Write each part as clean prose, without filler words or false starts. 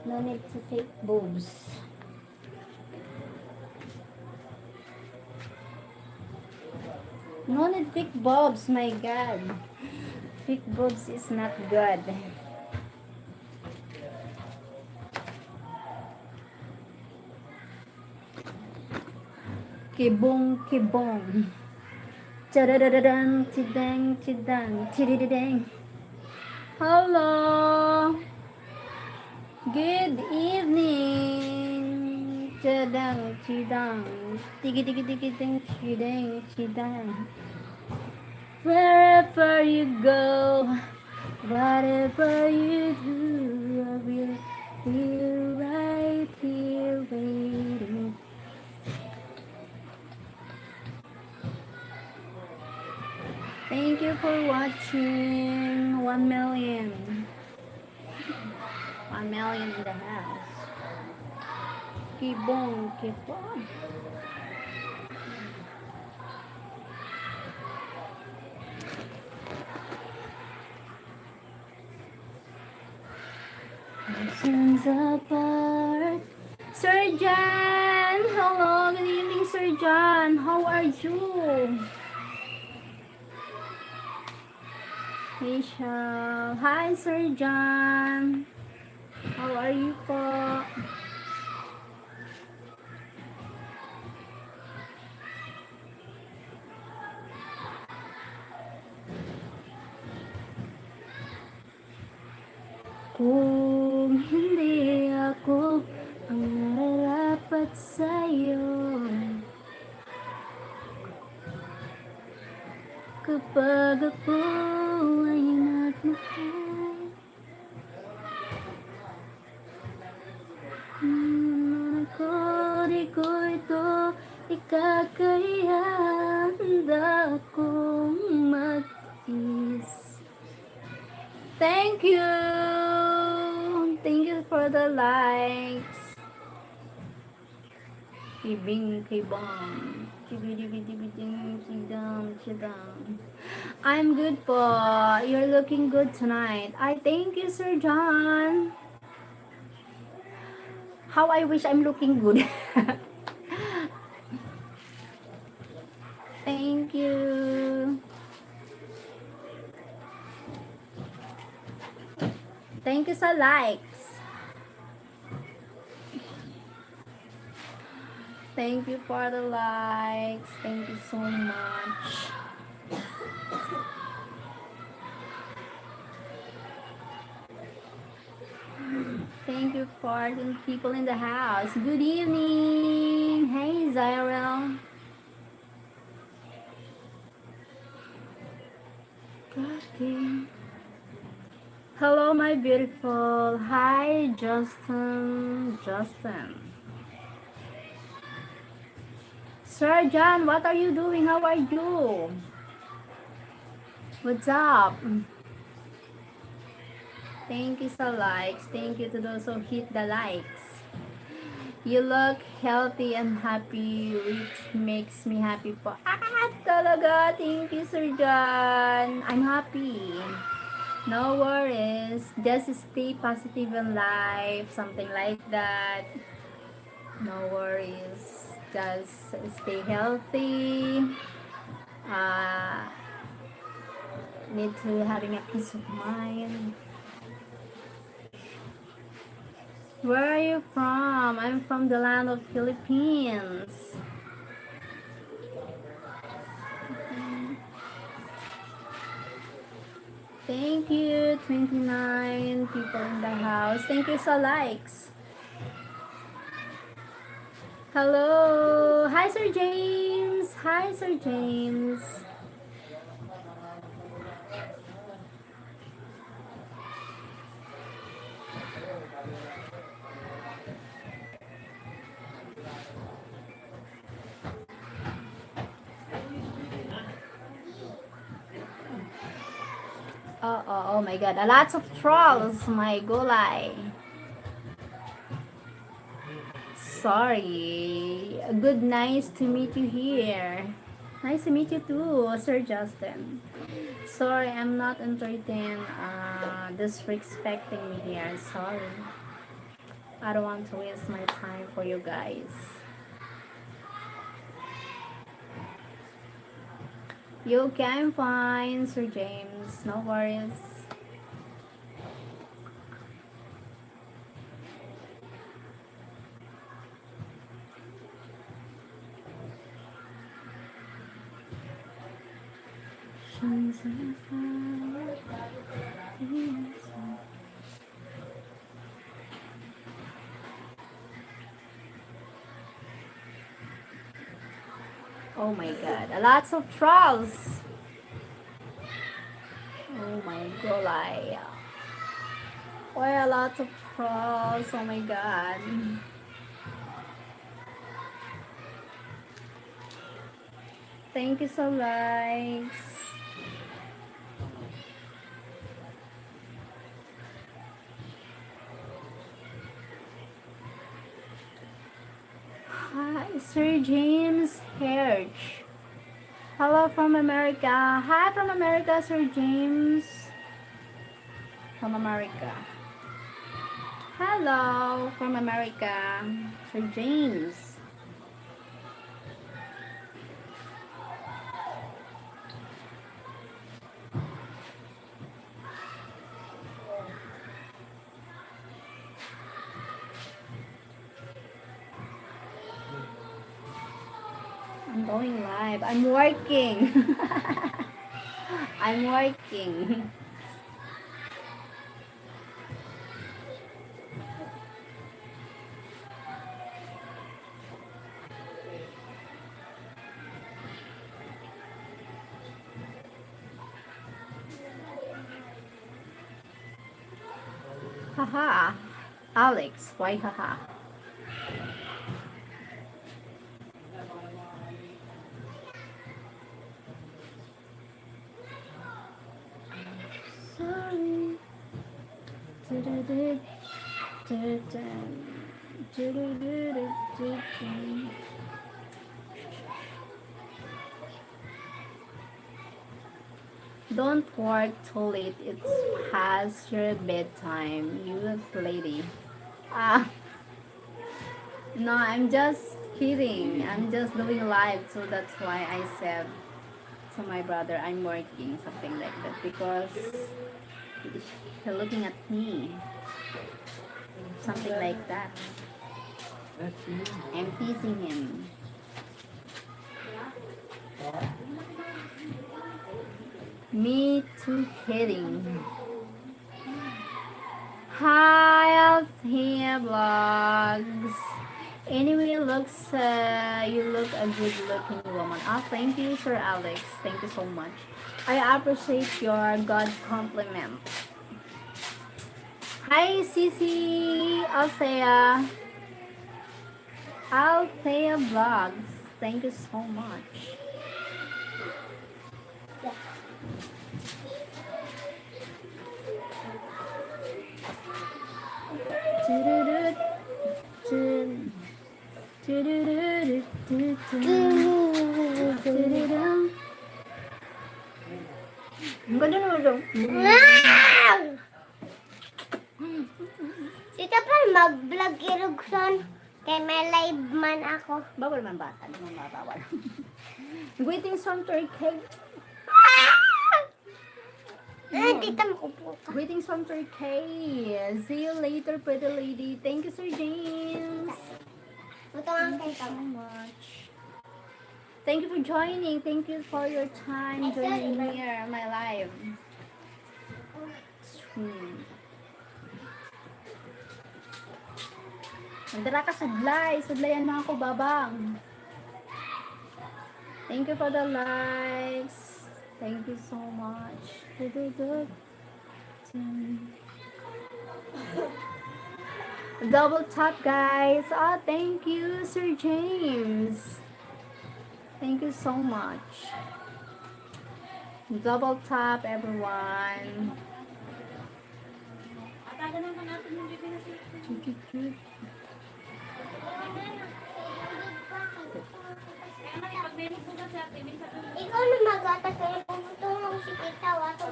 No need to fake boobs. No need fake boobs, my God. Fake boobs is not good. Kibong, kibong. Chadadadadang, tidang, tidang, tidididang. Hello. Good evening. Chadang, tidang. Tigi, tigi, tigi, ding, tidang, tidang. Wherever you go, whatever you do, I will be right here waiting. Thank you for watching. 1 million. 1 million in the house. Kibong, kibong. Oceans apart. Sir John! Hello, good evening, Sir John. How are you? Rachel. Hi, Sir John. How are you po? Kung hindi ako ang nararapat sa'yo, kapag ako ay nagmahal, ako di ko ito ikakaya, handa akong magtiis. Thank you! Thank you for the likes. Kibing, kibang. I'm good po. You're looking good tonight. I thank you, Sir John. How I wish I'm looking good. Thank you. Thank you sa likes. Thank you for the likes. Thank you so much. Thank you for the people in the house. Good evening. Hey, Zyrel. Okay. Hello, my beautiful. Hi, Justin. Sir John, what are you doing? How are you? What's up? Thank you so likes. Thank you to those who hit the likes. You look healthy and happy, which makes me happy po. Talaga. Thank you, Sir John. I'm happy. No worries. Just stay positive in life. Something like that. No worries. Just stay healthy. Need to having a peace of mind. Where are you from? I'm from the land of Philippines. Thank you, 29 people in the house. Thank you so likes. Hello. Hi, Sir James. Hi, Sir James. Oh my God. A lot of trolls, my gulay. Sorry. Good, nice to meet you here. Nice to meet you too, Sir Justin. Sorry, I'm not entertained disrespecting me here. Sorry. I don't want to waste my time for you guys. You okay? I'm fine, Sir James. No worries. Oh my god, a lots of trolls. Oh my god, why a lot of trolls? Oh my god. Thank you so much. Hi, Sir James Herge. Hello from America. Hi from America, Sir James. From America. Hello from America, Sir James. I'm going live. I'm working. I'm working. Haha. Alex, why haha? Sorry. Du-du-du, du-du, du-du-du-du-du-du. Don't work too late. It's past your bedtime, you lady. Ah, no, I'm just kidding. I'm just doing live, so that's why I said to my brother I'm working, something like that, because he's looking at me, something like that. I'm teasing him. Me too kidding. Hi, Althea Vlogs. Anyway, you look a good looking woman. Ah, thank you, Sir Alex. Thank you so much. I appreciate your God compliment. Hi, Sisi, Althea. Althea Vlogs. Thank you so much. Ang ganda naman ito. Sita pa mag-vlog irugson. Kay may live man ako. Bawal man bata. Di man mabawal. Greetings from Turkey. Tita makupo ka. Greetings from Turkey. See you later, pretty lady. Thank you, Sir James. Ito ang Thank you kita so mo. much. Thank you for joining. Thank you for your time joining here my live. Nagdara ka sadlay. Sadlayan mo ako, babang. Thank you for the likes. Thank you so much. Double tap, guys. Ah, thank you, Sir James. Thank you so much. Double tap, everyone. Ikaw na mag-atas kaya pumutulong si Tita Wato.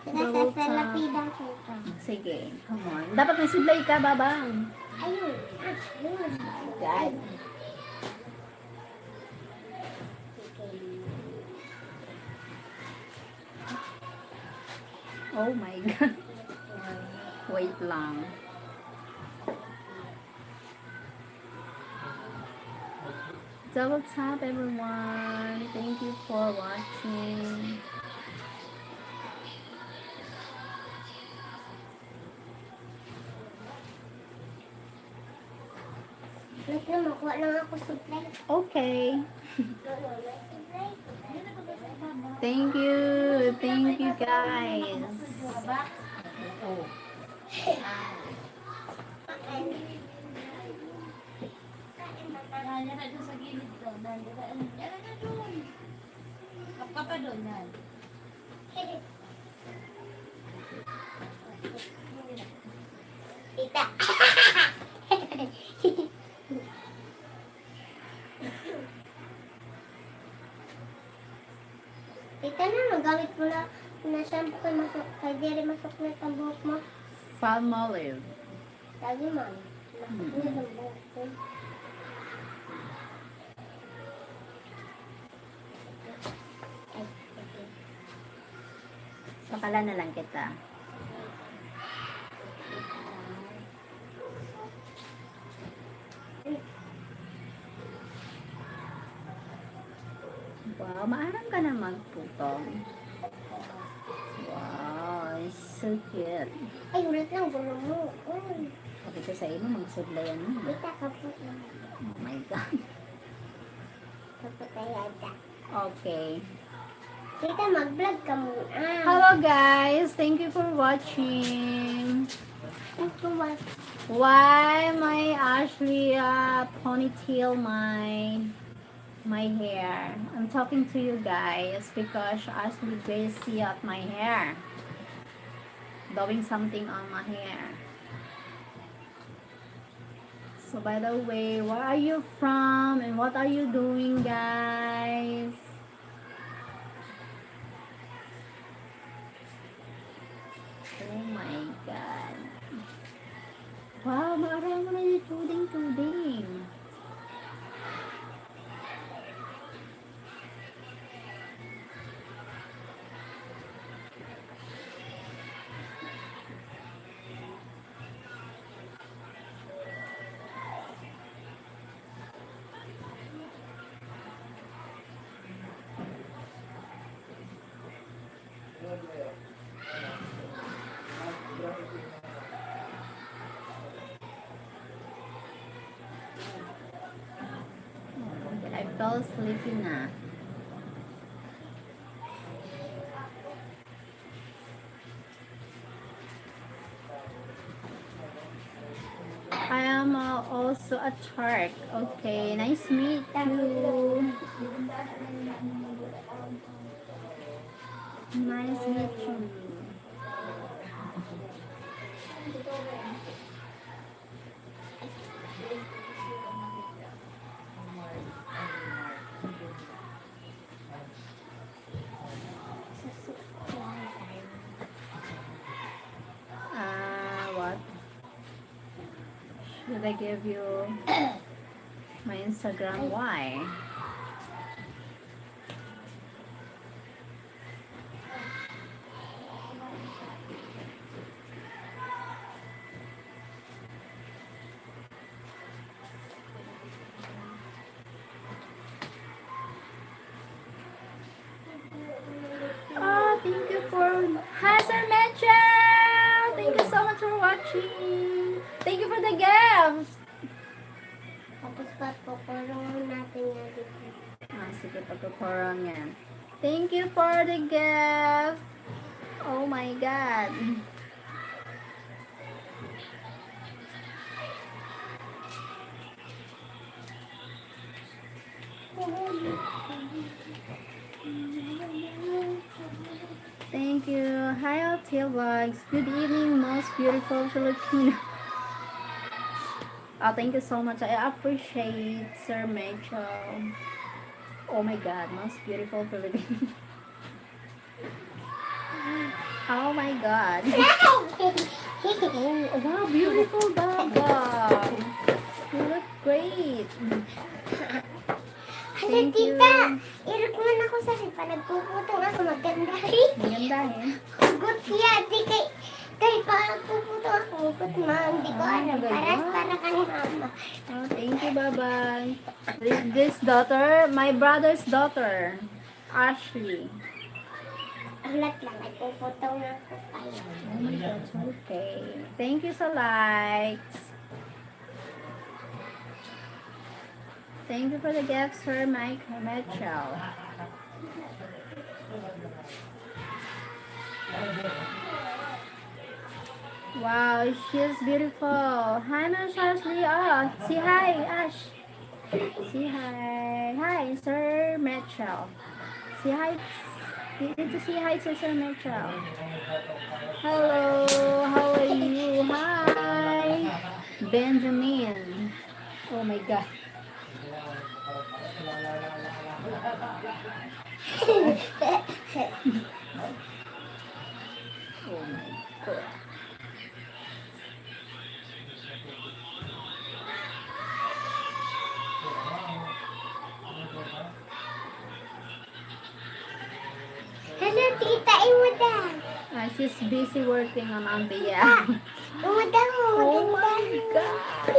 Double tap. Nasasalapidan ko ito. Sige, come on. Dapat may sublay ka, babang. Ayun. Ayun. God. Oh my God. Wait lang. Double tap, everyone. Thank you for watching. Wait lang, makuha lang ako supply. Okay. Supply. Thank you. Thank you, guys. Yan na doon sa gilid to. Yan na doon. Kapka pa doon yan. Tita. Tita na, magamit mo na shampoo kay masok. Kay Jerry masok na ang buhok mo. Palmolive. Lagi man. Masok na ang buhok ko. Ay, okay. Sakala na lang kita. Wow, maaram ka na magputong. Wow, it's so cute. Ay, ulit lang, gulo mo. Uy, Sabi ko sa ino, magsudlayan mo. tita, kaput na. Oh my God. Kaput na yata. Okay. Tita, mag-vlog ka muna. Hello guys, thank you for watching. Thank you, Mom. Why my Ashley ponytail my hair? I'm talking to you guys because Ashley busy at my hair, doing something on my hair. So by the way, where are you from and what are you doing, guys? Oh my God. Wow, maaraw mo na yung tuding-tuding. I fell sleepy na. I am also a Turk. Okay, nice meet you. Nice meet you. What? Should I give you my Instagram? Why? Oh, thank you for... Hi, Sir Mitchell! Thank you so much for watching. Thank you for the gifts. Tapos papukulong natin yan dito. Sige, pagkukurang yan. Thank you for the gift. Oh my God. Thank you. Hi, Altil Vlogs. Good evening, most beautiful Filipino. Oh, thank you so much. I appreciate Sir Mitchell. Oh my God, most beautiful Filipino. Oh my God. Oh, wow, beautiful, Baba. You look great. Hala, Thank you. tita. Irog mo na ako sa ripa. Nagpuputong ako. Maganda rin. Magandahin. Hugot siya. Di kay parang puputong ako. Hugot mo. Hindi ko alam. Para kang mama. Oh, thank you, bye-bye. This daughter, my brother's daughter, Ashley. Ulat lang. Nagpuputong ako kayo. Oh my God, okay. Thank you sa likes. Thank you for the gift, Sir Mike Mitchell. Wow, she's beautiful. Hi, Miss Ashley. Oh, say hi, Ash. Say hi. Hi, Sir Mitchell. Say hi. You need to say hi to Sir Mitchell. Hello, how are you? Hi, Benjamin. Oh my God. Oh my God. Hello, tita. Iwadan. She's busy working on Auntie. Yeah. Iwadan mo. Oh my God.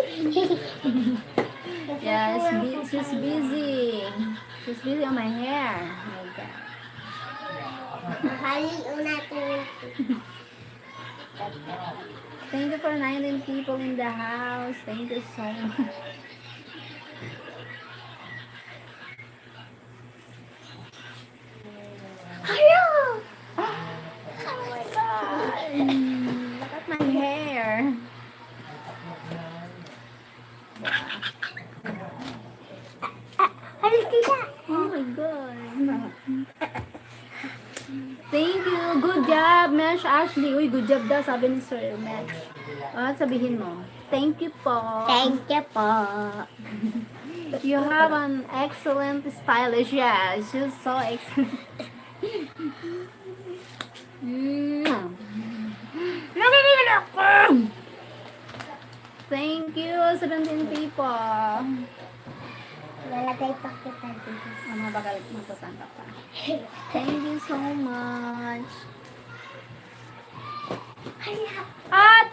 Yeah, she's busy. She's busy on my hair. Oh my God. Mahaliw natin. Thank you for 19 people in the house. Thank you so much. Hello. Oh my God. Look at my hair. Hello, tita. Oh my God. Thank you. Good job, Mesh Ashley. Uy, good job daw, sabi ni Sir Mesh. Sabihin mo. Thank you po. Thank you po. You have an excellent stylist. Yeah, she's so excellent. Naniniwala ako! Thank you, 17 people. Lalagay pa kita dito. Ano ba galit mo pa? Thank you so much.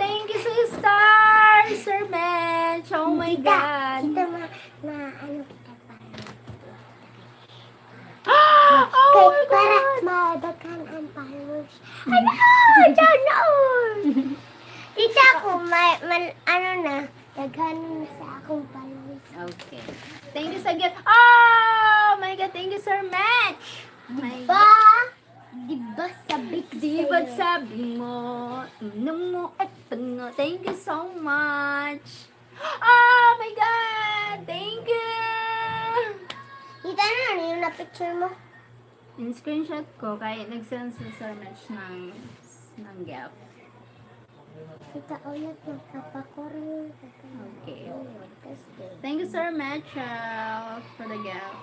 Thank you, sister! Sir Mench! Oh my God! Kita ano kita pa. Oh my Para God! madaghan ang followers. Ano? Diyan Tita ko, ano na, daghan sa akong followers. Okay. Thank you sa gift. Oh my God! Thank you, Sir Mench! My God. Diba sabi ko Di ba't sabi mo, inom mo at pango. Thank you so much. Oh my God! Thank you! Tita na, ano yung na-picture mo? In screenshot ko, kaya nag-send si Sir Mitch ng gift. Tita, ulit magpapakoryo. Okay. Thank you, Sir Mitchell, for the gift.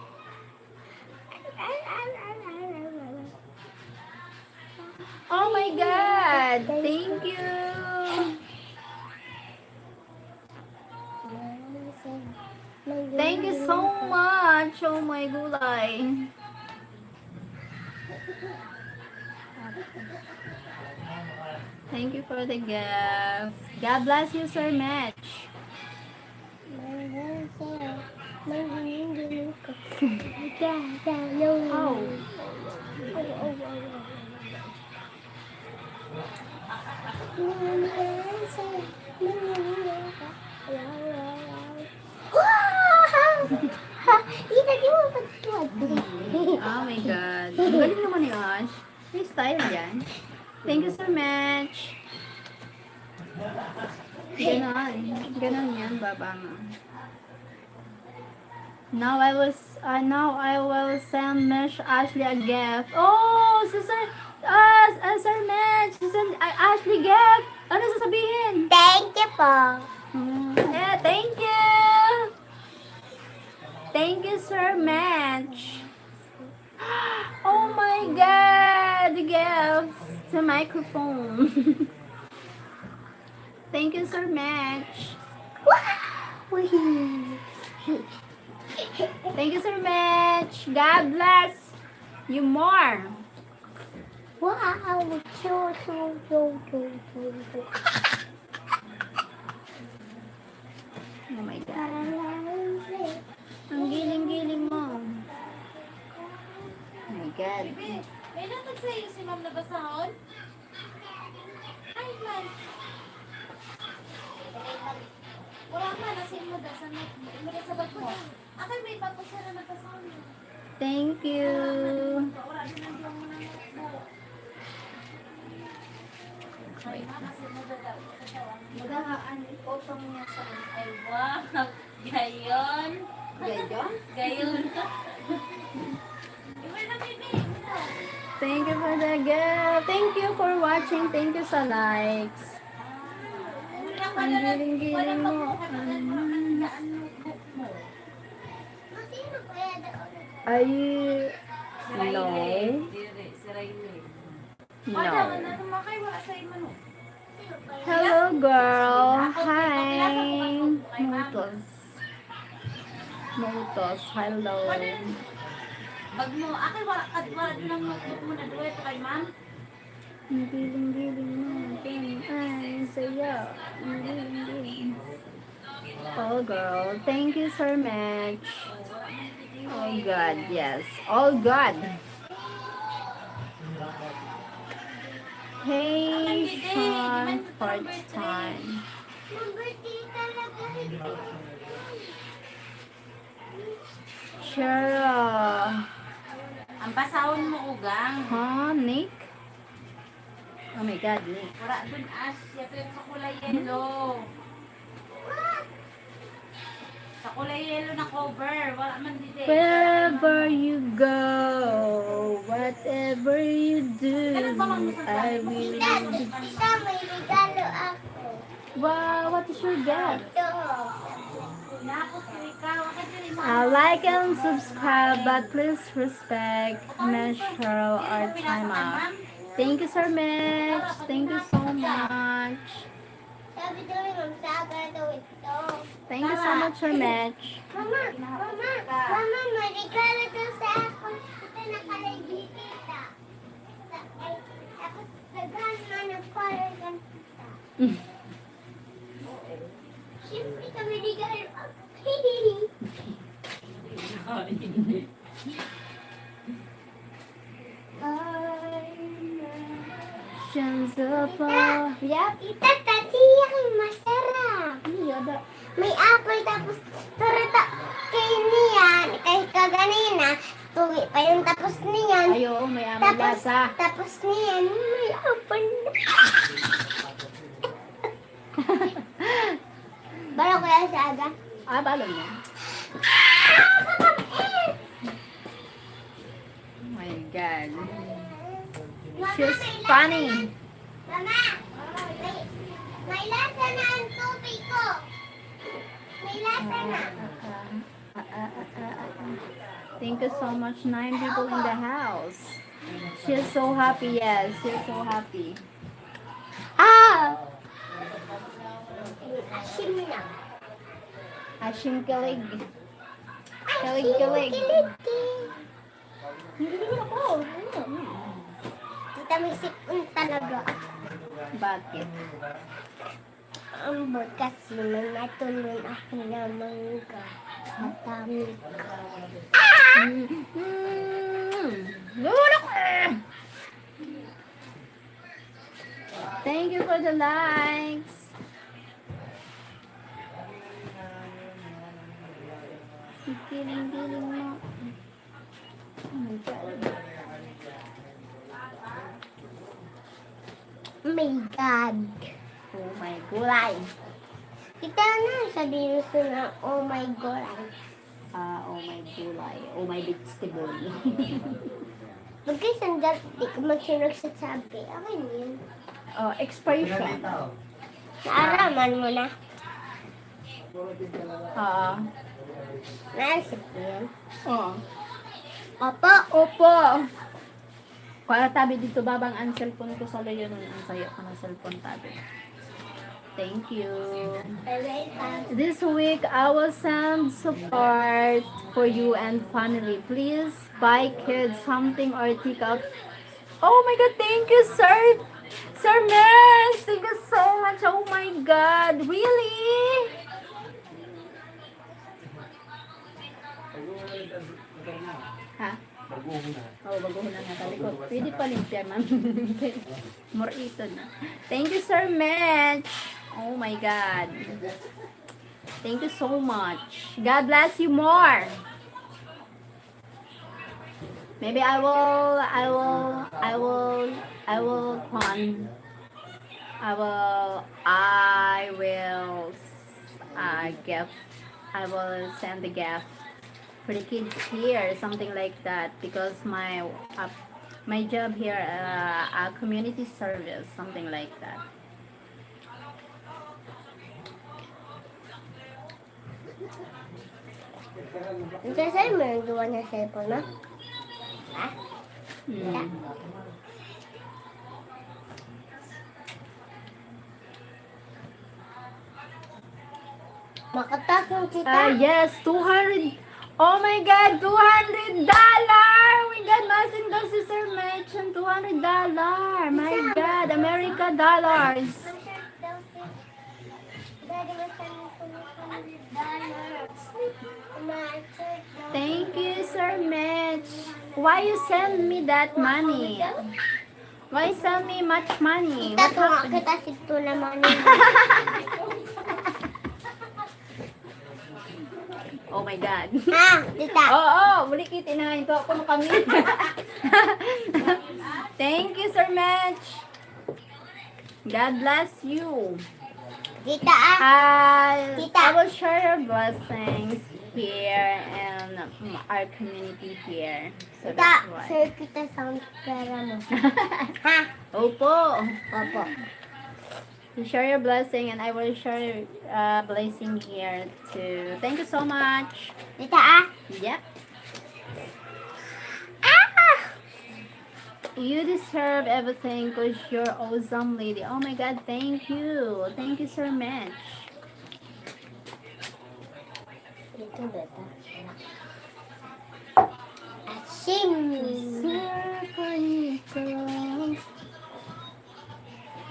Oh my God! Thank you! Thank you so much! Oh my gulay! Thank you for the gift. God bless you, Sir Mitch. Tita, di mo pagtuwag. Oh my God. Ang galing naman ni Ash. May style yan. Thank you, Sir Mitch. Ganon. Ganon yan, baba mo. Now I will send Miss Ashley a gift. Oh, si Sir Sir Mitch, si Sir Ashley gift. Ano sasabihin? Thank you po. Yeah, thank you. Thank you, Sir Mitch. Oh my God, the gift. the microphone. Thank you, Sir Match. Wow! Thank you, Sir Match. God bless you more. Wow! So. Oh my God. Parang Ang giling-giling mo. Oh my God. Bebe, may natag sa'yo si ma'am na basahon? Ay, man. Wala man, nasin mo da sa sabat mo. Akin may bato siya na nagbasahon. Thank you. Wala din ang diyan mo na mo. Ay, ma'am, nasin mo da daw. Magahaan, utong niya sa Ay, wow. Gayon. gayon. Gayon. Iba na, bebe. Thank you for the gift. Thank you for watching. Thank you sa likes. Ang giling-giling mo. Sino kaya doon? Are you... No. No. Hello, girl. Hi. Motos. Motos. Hello. Bag mo, akin wala din ang notebook mo na duwet kay ma'am. Ang giling-giling mo. Ay, saya. Ang giling-giling. Oh, girl. Thank you, Sir Match. Oh, God. Yes. All God. Hey, Sean. Part time. Mag-birthday talaga. Cheryl. Ang pasahon mo ugang. Huh, Nick? Oh my God, Nick. Wala dun as, yato yung sa kulay yellow. Sa kulay yellow na cover, wala man dito. Wherever you go, whatever you do, I will. Tita, may regalo ako. Wow, what is your gift? Ito. Nakot ko ikaw, kasi rin mo. Like and subscribe, but please respect Cheryl our time out. Thank you, Sir Mitch. Thank you so much. Sabi daw ni Ma'am Saga daw ito. Thank you so much, Sir Mitch. Mama, may regalo daw sa ako. Ito nakalagay kita. Tapos, naghan na ng color ng kita. Siyempre kami regalo ako. Tita, tatiyak masarap. May apple tapos turita kay niyan. Kay kaganina, tuwi pa yung tapos niyan. Ayo, may amag lasa. Tapos niyan, may apple na. Balo kaya sa aga? Ah, balon niya. Oh my God. She's funny. Mama, may lasa na ang tubig ko. May lasa na. Thank you so much. 9 people in the house. She's so happy. Yes, she's so happy. Ah! Asim na. Ashim kilig. Asim, Kilig. Hindi naman ako. Tita, may sipon talaga. Bakit? Ang kasi may natulon ako na mangga. Matamig. Lulok! Thank you for the likes. Giling-giling mo. Oh my God. My God. Oh my gulay. Kita na sabihin ko na, oh my God. Oh my gulay. Oh my vegetable. Pagkay sandal, di ko magsunod sa sabi. Okay na yun. Expiration. Naaraman mo na. Ah. Naisip mo yun. Oh. Opo. Opo. Kuha tabi dito babang ang cellphone ko sa layo nun. Ang sayo ko ng cellphone tabi. Thank you. This week, I will send support for you and family. Please buy kids something or take up. Oh my God, thank you, sir. Sir Max, thank you so much. Oh my God, really? Ha? Oh, baguhin na nga talikod. Pwede pa limpya, ma'am. More ito na. Thank you, Sir Mitch. Oh my God. Thank you so much. God bless you more. Maybe I will gift. I will send the gift for the kids here, something like that, because my job here, a community service, something like that. Sir, meron gawa ng cellphone mo? Ha? Hmm. Makatas ng kita. Yes, 200. Oh my God, $200! Oh my God, masin daw si Sir Mitch ng $200. My God, America dollars. Thank you, Sir Mitch. Why you send me that money? Why send me much money? Kita What tunga happened? kita sito naman. Oh my God. Ah, tita. Oo, bulikit inahin ko ako kami. Thank you, Sir Mitch. God bless you. Tita ah. Tita. I will share your blessings here in our community here. So Tita, that's why. sir kita sa pera mo. Ha? Opo. Opo. You share your blessing and I will share blessing here too. Thank you so much. Tita ah. Yep. Ah! You deserve everything because you're awesome lady. Oh my God, thank you. Thank you so much. Dito beta. Asim.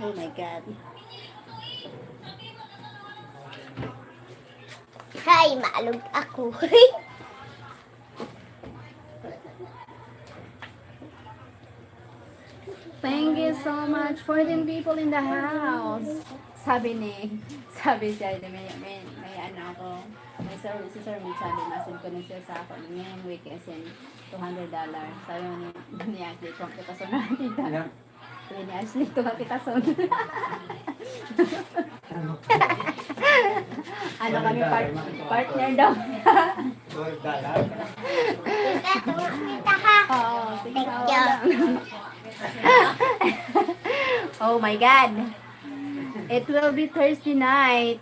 Oh my God. Hay, maalog ako. Thank you so much for the people in the house. Sabi siya, may ano ako, may si Sir Mitch, sabi, masin ko na siya sa ako, ngayong week is in $200. Sabi mo ni Ashley, kung kita son na tita. Sabi ni Ashley, kung kita son. Ano kami, partner daw. Tita, tunga kita ha. Oo, sige, Thank oo you. lang. Oh my God. It will be Thursday night.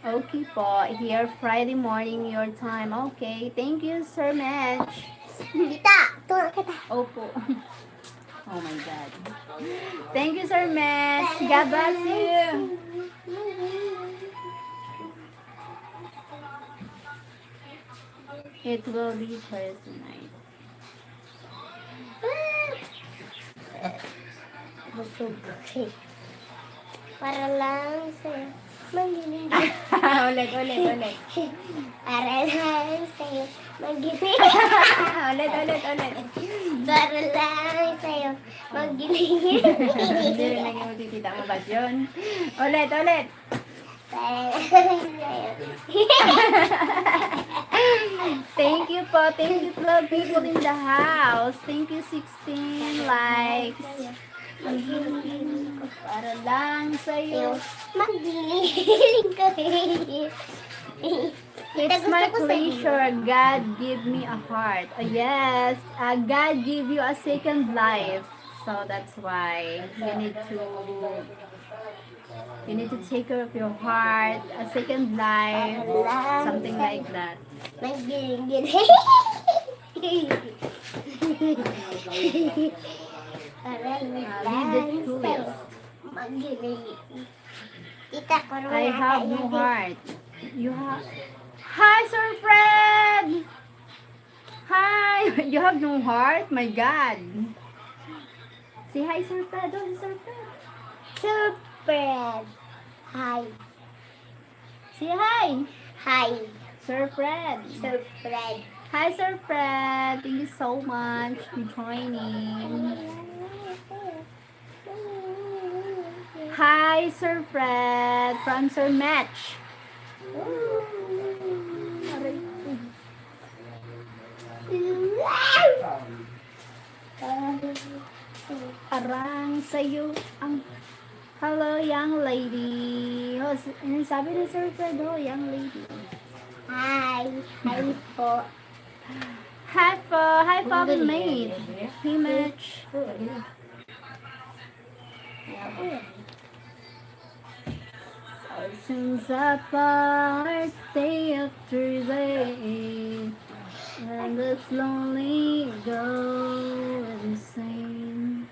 Okay po. Here Friday morning your time. Okay. Thank you, Sir Mitch. Tita, tunga kita. Opo. Oh my God. Thank you, Sir Mitch. God bless you. It will be Thursday night. Busog. Para lang sa'yo. Magiling. ulit. Para lang sa'yo. Magiling. ulit. Para lang sa'yo. Magiling. Hindi rin naging matitita mo ba yun? Ulit. Para lang sa'yo. Thank you po. Thank you to the people in the house. Thank you 16 likes. Para lang sa'yo. Magiling ka. It's my pleasure. God give me a heart. Yes, God give you a second life. So that's why you need to take care of your heart, a second life, something like that. Magiling. Aray, Read the twist. Magiging. Tita, kung I have no heart. You have... Hi, Sir Fred! Hi! You have no heart? My God. Say hi, Sir Fred. Oh, Sir Fred. Super. Hi. Say hi. Hi. Sir Fred. Super. Hi, Sir Fred. Thank you so much for joining. Hi, Sir Fred. From Sir Match. Arang sa'yo ang... Hello, young lady. Oh, ano sabi ni Sir Fred? Oh, young lady. Hi. Hi po. Hi po. Hi po, mate. Hey, Match. Since apart day after day, and it's lonely go insane.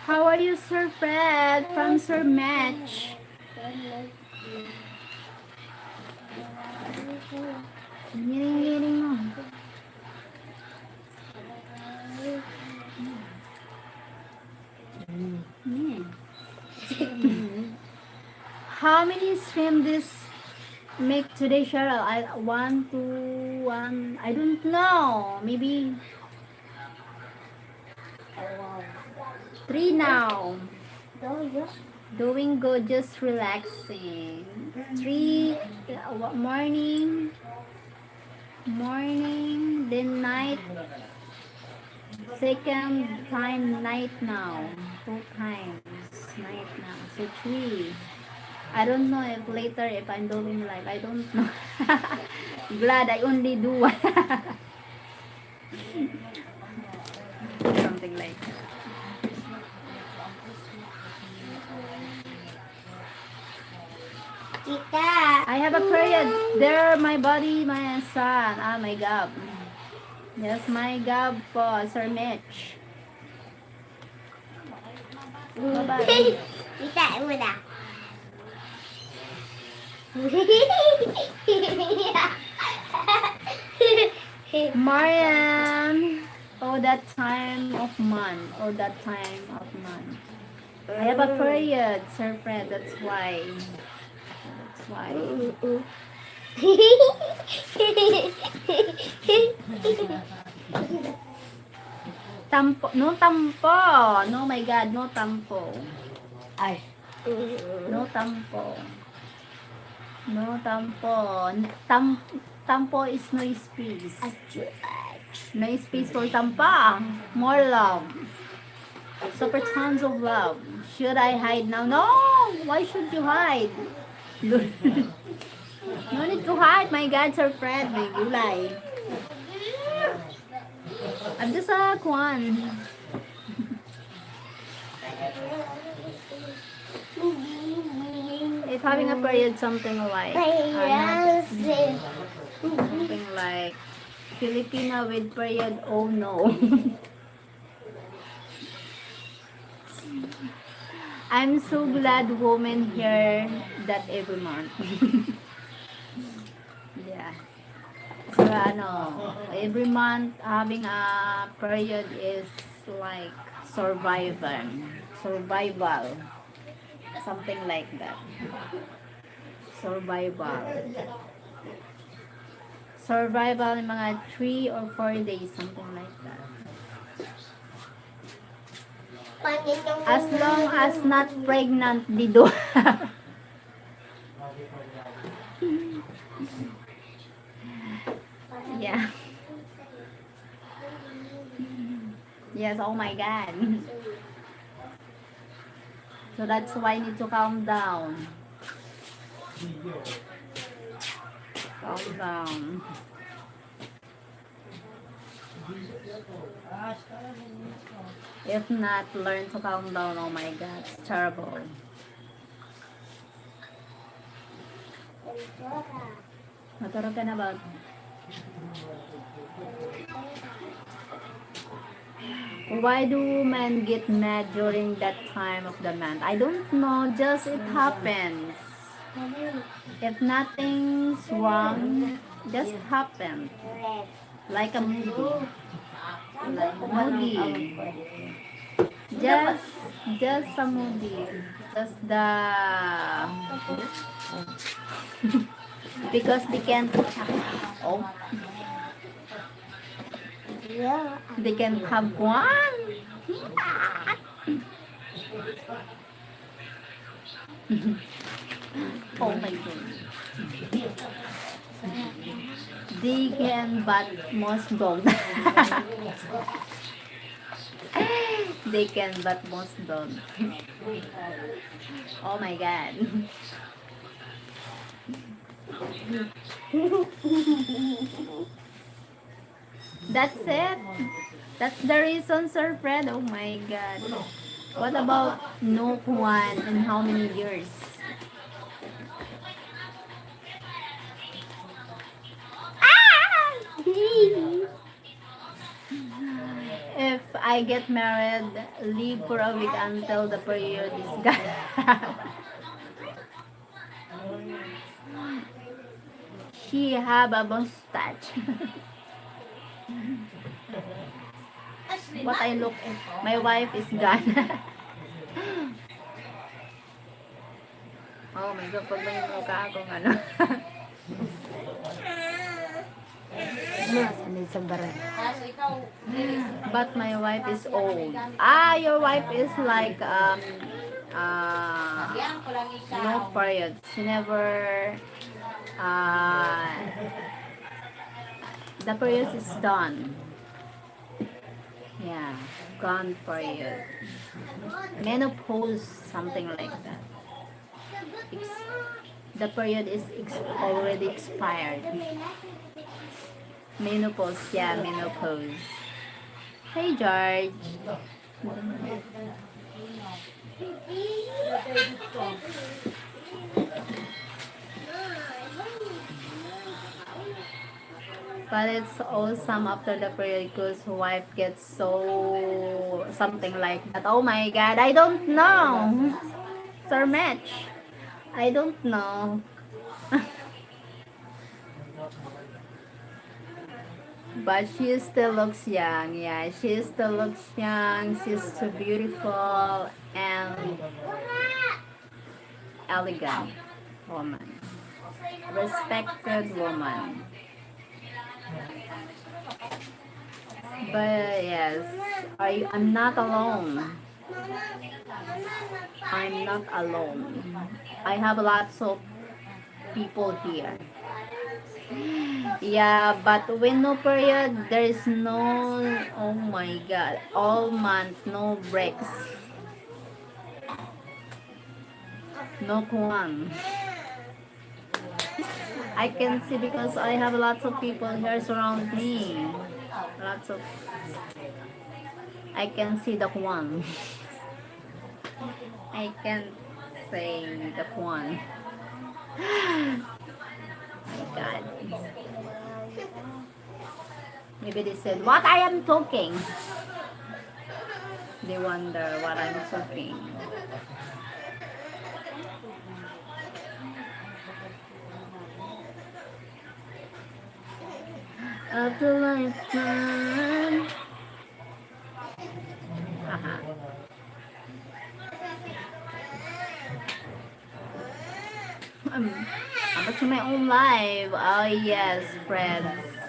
How are you, Sir Fred? From Sir Match. Giling-giling mo. Yeah. How many stream this make today, Cheryl? One, two, one. I don't know. Maybe 3 now. Doing good, just relaxing. 3 morning, then night. Second time night now. 2 times night now. So 3. I don't know if later if I'm doing live. I don't know. Glad I only do one. Something like that. Tita. I have a period. There, my body, my son. Ah, my God. Yes, my God po, Sir Mitch. Bye-bye. Tita, mo na. Marian. Oh, that time of month. Oh, that time of month. I have a period, Sir Fred. That's why. That's why. Tampo. No tampo. No, my God. No tampo. Ay. No tampo. No tampo. Tampo is no space. No space for tampa. More love. Super tons of love. Should I hide now? No! Why should you hide? No need to hide. My God, Sir Fred. May gulay. I'm just a kwan. If having a period, something like something like Filipina with period. Oh no. I'm so glad women hear that every month. Yeah. So every month having a period is like survival, something like that. Survival in mga 3 or 4 days, something like that. As long as not pregnant, dido. Yeah. Yes, oh my God. So that's why I need to calm down. Calm down. If not, learn to calm down. Oh my God, it's terrible. Matulog ka na ba? Why do men get mad during that time of the month? I don't know, just it happens. If nothing's wrong, just happen. Like a movie. Like a movie. Just, just a movie. Just the because they can oh Yeah. they can have one. Oh my god. They can but most don't. They can but most don't. Oh my god. That's it. That's the reason, Sir Fred. Oh my god. What about no one in how many years? If I get married, leave for a week until the period is gone. She have a mustache. What I look, my wife is gone. Oh my god, pag may mukha akong ano. Masanay sa barat. Kaso ikaw, But my wife is old. Ah, your wife is like uh yan ko lang ikaw. no period. She never uh the period is done. Yeah, gone period. Menopause, something like that. The period is already expired. Menopause, yeah, menopause. Hey George. But it's awesome after the period because wife gets so something like that. Oh my god, I don't know. Sir Mitch, I don't know. But she still looks young. Yeah, she still looks young. She's so beautiful and elegant woman. Respected woman. But yes, I'm not alone. I'm not alone. I have lots of people here. Yeah, but when no period, there is no, oh my god, all month, no breaks. No one. I can see because I have lots of people here surround me. Lots of, I can see the one. I can't say the one. My god. Maybe they said, what I am talking. They wonder what I'm talking. After lifetime. Haha. I'm watching my own live. Oh yes, Fred.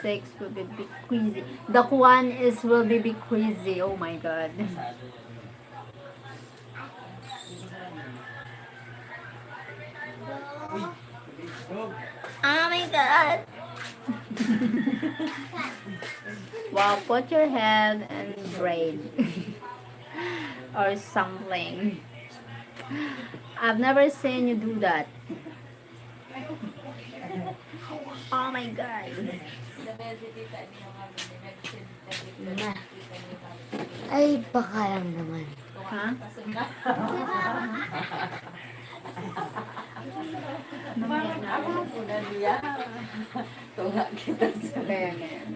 6 will be big crazy. The one is will be big crazy. Oh my god. Oh my god. Wow, put your head and braid or something. I've never seen you do that. Oh my god. Ma. Ay, baka lang naman. Huh? Parang ako po na niya. Tunga kita sa Kaya ngayon.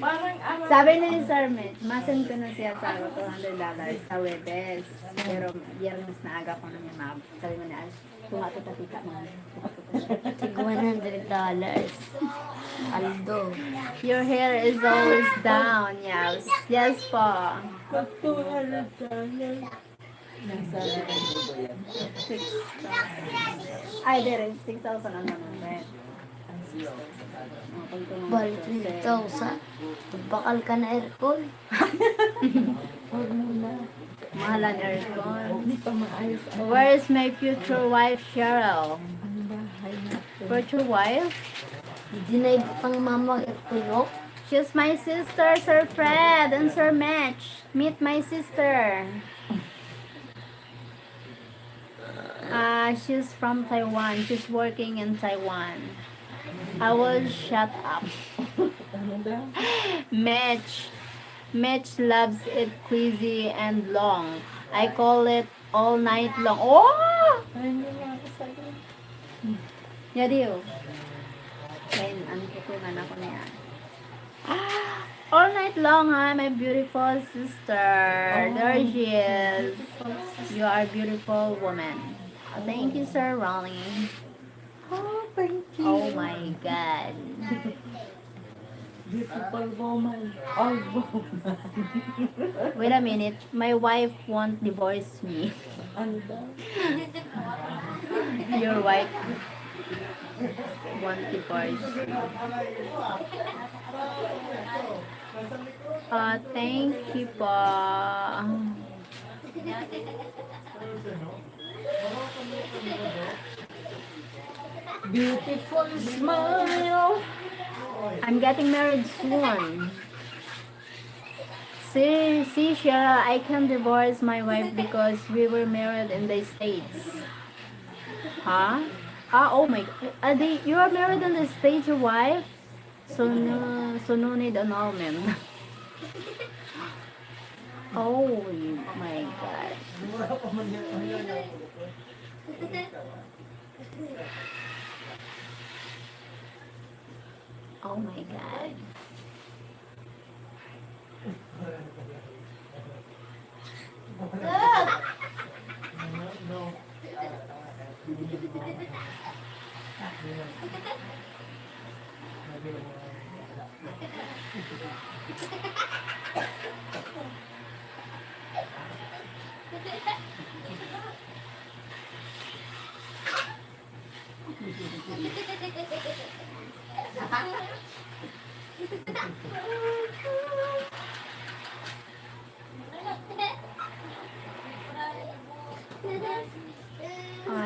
parang ano. Sabi ni Sir Mitch, masan ko na siya sa $200 sa Webes. Pero Yernes na aga ko na niya ma'am. Sabi mo na, tuha to tatika mo. Tig $100. Aldo. Your hair is always down, yes. Yes po. $200. Nasa Six. Ay, there is 6,000 ang naman. Balik 3,000. Bakal ka na aircon. Huwag mo na. Mahalan aircon. Hindi pa maayos ang Where's my future wife, Sheryl? bahay natin. Future wife? Hindi na ibutang mama aircon. She's my sister, Sir Fred and Sir Mitch. Meet my sister. She's from Taiwan. She's working in Taiwan. I will shut up. Ano daw? Mitch loves it queasy and long. I call it all night long. Oh! Ano nga ako sa'yo? Yadiyo. Then, ano tutungan ako niya. All night long, ha, my beautiful sister. There she is. You are a beautiful woman. Thank you, Sir Ronnie. Oh, thank you. Oh my God. Beautiful woman. All woman. Wait a minute. My wife won't divorce me. Ano daw? Your wife won't divorce me. Thank you po. Beautiful smile. I'm getting married soon. See, Sheryl, I can divorce my wife because we were married in the States. Huh? Oh my God. You are married in the States, your wife? So no need annulment. Oh my God. Oh my God.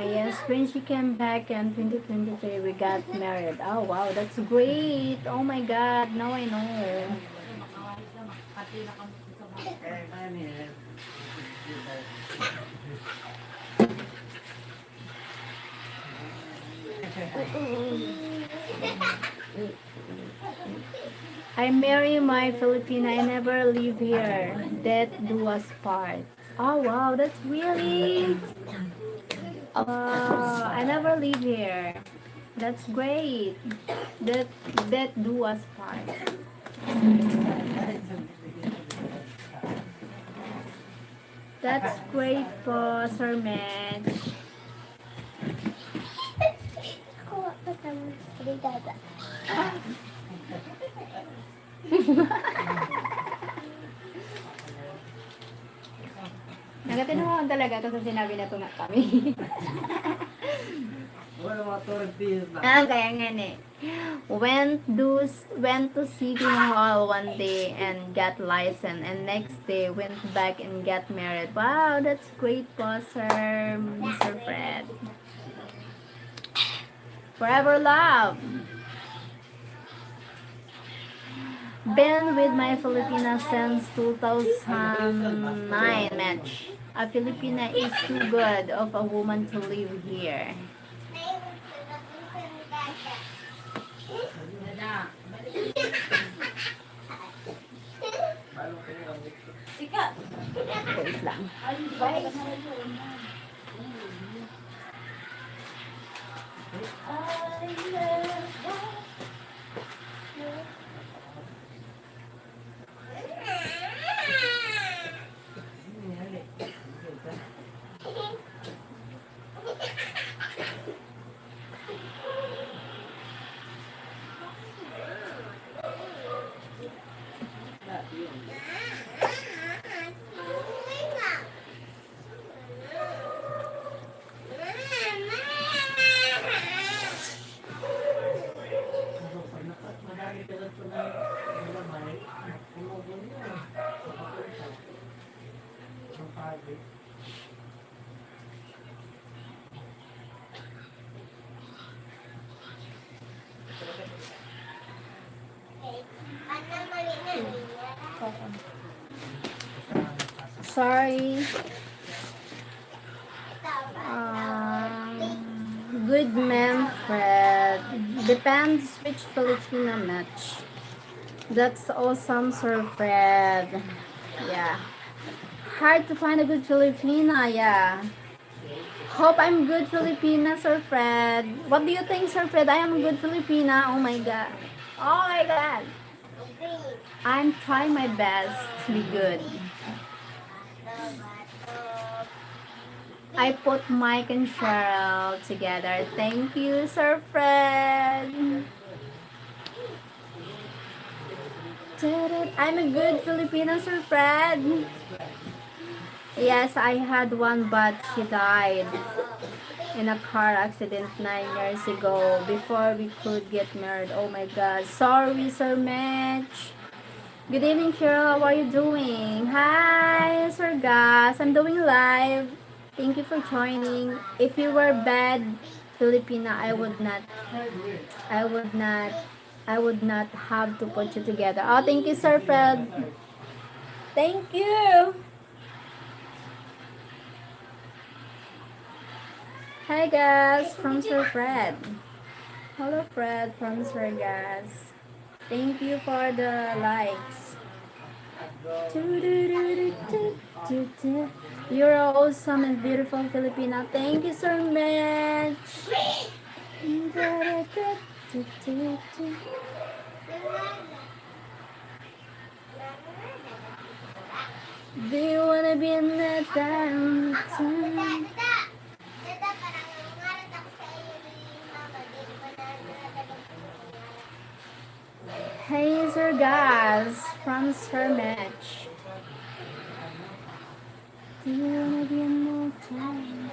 Yes, when she came back in 2023, we got married. Oh wow, that's great. Oh my God, now I know. I marry my Filipina. I never leave here. That do us part. Oh wow, that's really. I never leave here. That's great. That do us part. That's great po, Sir Mitch. Ako kasama sa brigada. Nagatinuhan talaga ito sa sinabi na tunga kami. Kaya nga eh. Went to City Hall one day and got license, and next day went back and got married. Wow, that's great po, Sir Mr. Fred. Forever love. Been with my Filipina since 2009 match. A Filipina is too good of a woman to live here. Sikat. Wait lang. I never Sorry. Good ma'am, Fred. Depends which Filipino match. That's awesome, Sir Fred. Yeah. Hard to find a good Filipina, yeah. Hope I'm good Filipina, Sir Fred. What do you think, Sir Fred? I am a good Filipina. Oh my god. Oh my god. I'm trying my best to be good. I put Mike and Cheryl together. Thank you, Sir Fred. I'm a good Filipino, Sir Fred. Yes, I had one, but she died in a car accident 9 years ago before we could get married. Oh my god. Sorry, Sir Mitch. Good evening, Cheryl. How are you doing? Hi, Sir Gas. I'm doing live. Thank you for joining. If you were bad Filipina, I would not, I would not have to put you together. Oh, thank you, Sir Fred. Thank you. Hi, guys, from Sir Fred. Hello, Fred, from Sir Gas. Thank you for the likes. You're awesome and beautiful Filipina. Thank you so much. Do you wanna be in that time? Hey, Sir Gas from Sir Match. Do you wanna be in that time?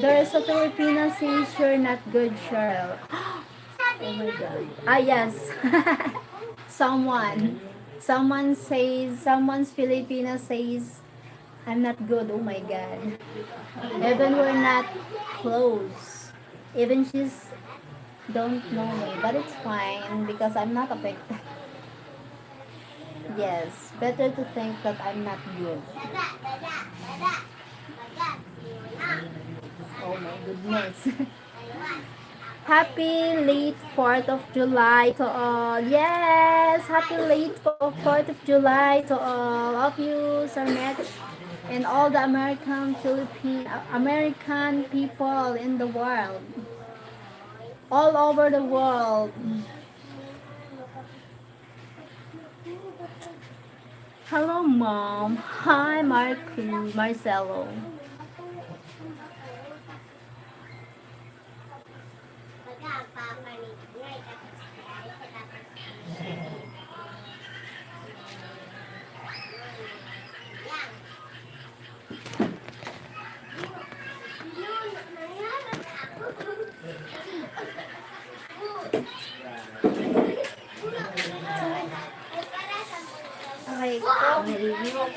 There's a Filipina says you're not good, Cheryl. Oh my god. Ah, yes. Someone's Filipino says, I'm not good. Oh my god. Even we're not close. Even she's don't know me. But it's fine because I'm not affected. Yes. Better to think that I'm not good. Oh my goodness. Happy late 4th of July to all. Yes, happy late 4th of July to all of you, Sir Mitch, and all the American people in the world. All over the world. Hello, Mom. Hi, Marcelo.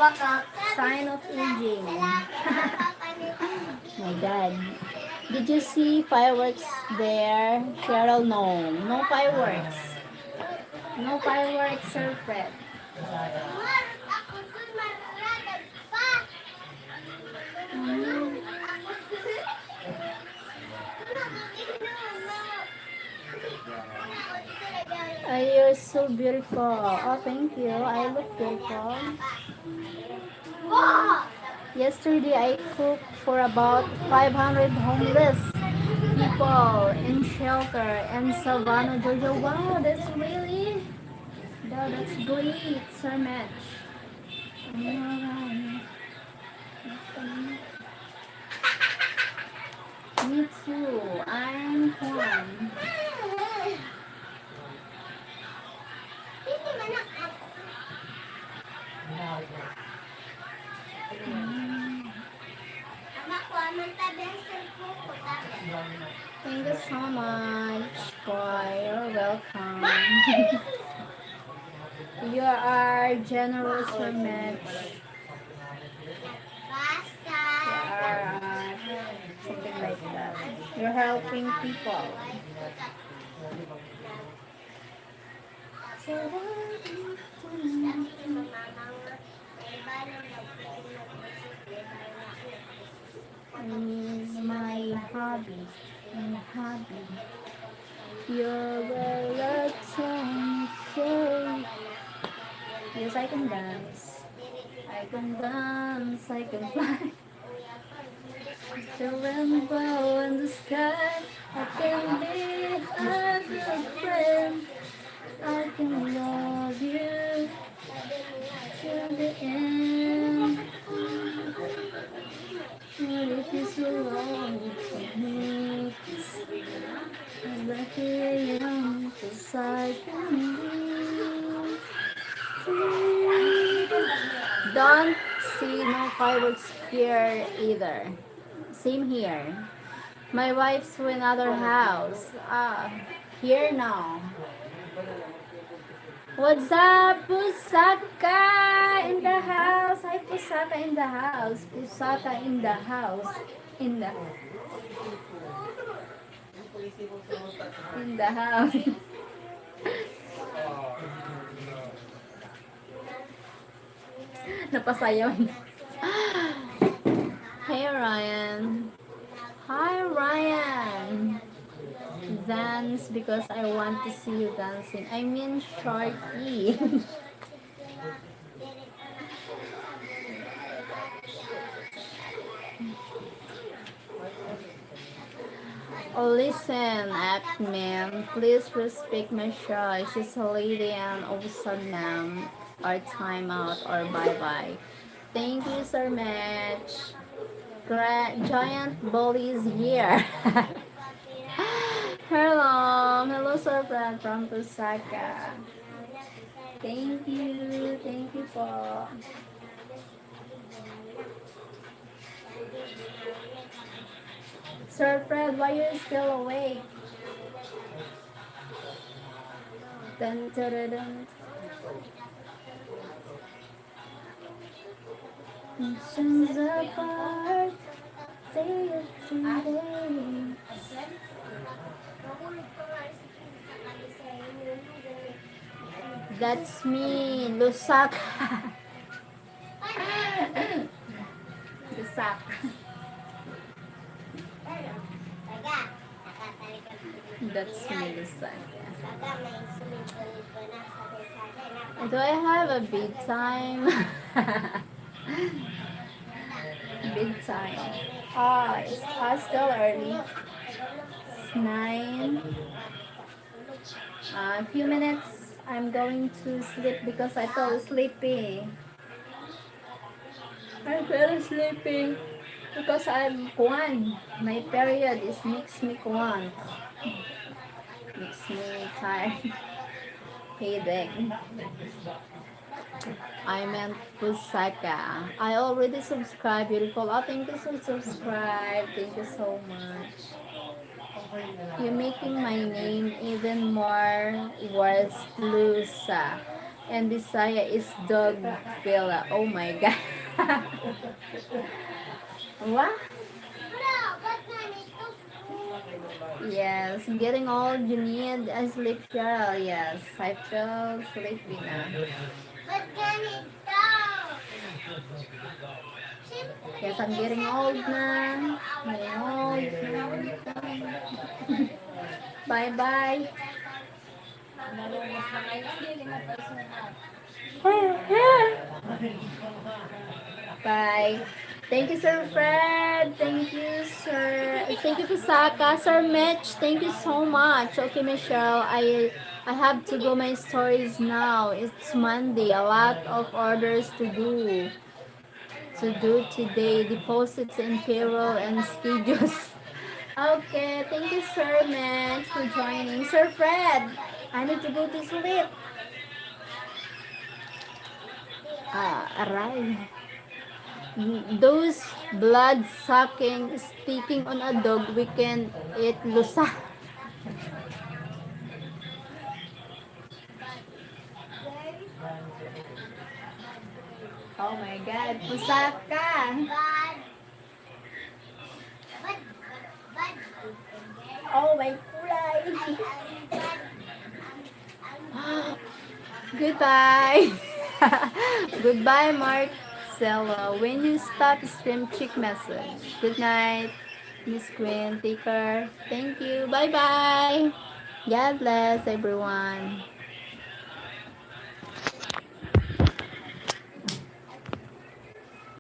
Okay, sign of aging. My God. Did you see fireworks there? Cheryl, no. No fireworks. No fireworks, Sir Fred. You're so beautiful. Oh, thank you. I look beautiful. Yesterday, I cooked for about 500 homeless people in shelter in Savannah, Georgia. Wow, that's really, that's great, Sir Mitch. Alright. Me too. I'm Juan. Thank you so much, boy. You're welcome. You are generous, Sir Mitch. You are something like that. You're helping people. My hobby. My hobby. You're welcome. Say. Yes, I can dance. I can dance. I can fly. The rainbow in the sky. I can be a good friend. I can love you till the end. What if it's so wrong to me? I'm lucky I am, 'cause I can be. Don't see no fireworks here either. Same here. My wife's to another house. Here now. What's up, Pusaka in the house? Hi, Pusaka in the house. Pusaka in the house. In the house. Napasayaw. Hey, Ryan. Hi, Ryan. Dance because I want to see you dancing. I mean, shorty. Oh, listen, man. Please respect my choice. She's a lady and awesome ma'am. Or time out or bye-bye. Thank you, Sir Match. Giant bully is here. Hello. Hello, Sir Brad from Pusaka. Thank you. Thank you po. Sir Fred, why are you still awake? Dun, dun, dun, dun. Nations apart, day after day. That's me, Lusak. Lusak. That's me, Lusak. Do I have a big time? Big time. It's still early. It's 9. A few minutes. I'm going to sleep because I feel sleepy. I feel sleepy because I'm one. My period is makes me one. Makes me tired. Headache. I meant Pusaka. I already subscribed, beautiful. Oh, thank you for subscribe. Thank you so much. You're making my name even more worse, Lusa. And Bisaya is dog fella. Oh my god. What? Yes, getting old, you need a sleep, Cheryl. Yes, I feel sleepy now. Yes, I'm getting old na. Getting old na. Bye-bye. Nalungos na kayo. Hindi, 5 pesos na. Bye. Thank you, Sir Fred. Thank you, Sir. Thank you, Kusaka. Sir Mitch, thank you so much. Okay, Michelle, I have to go my stories now. It's Monday. A lot of orders to do today. Deposits and payroll and schedules. Okay, thank you, Sir Mitch, for joining. Sir Fred, I need to go to sleep. Aray. Those blood sucking sticking on a dog, we can eat lusa. Oh my god, pusaka. Bad. Bad. Bad. Oh my kulay. Goodbye. Goodbye, Marcelo. When you stop, stream chick message. Good night, Miss Queen. Take care. Thank you. Bye bye. God bless everyone.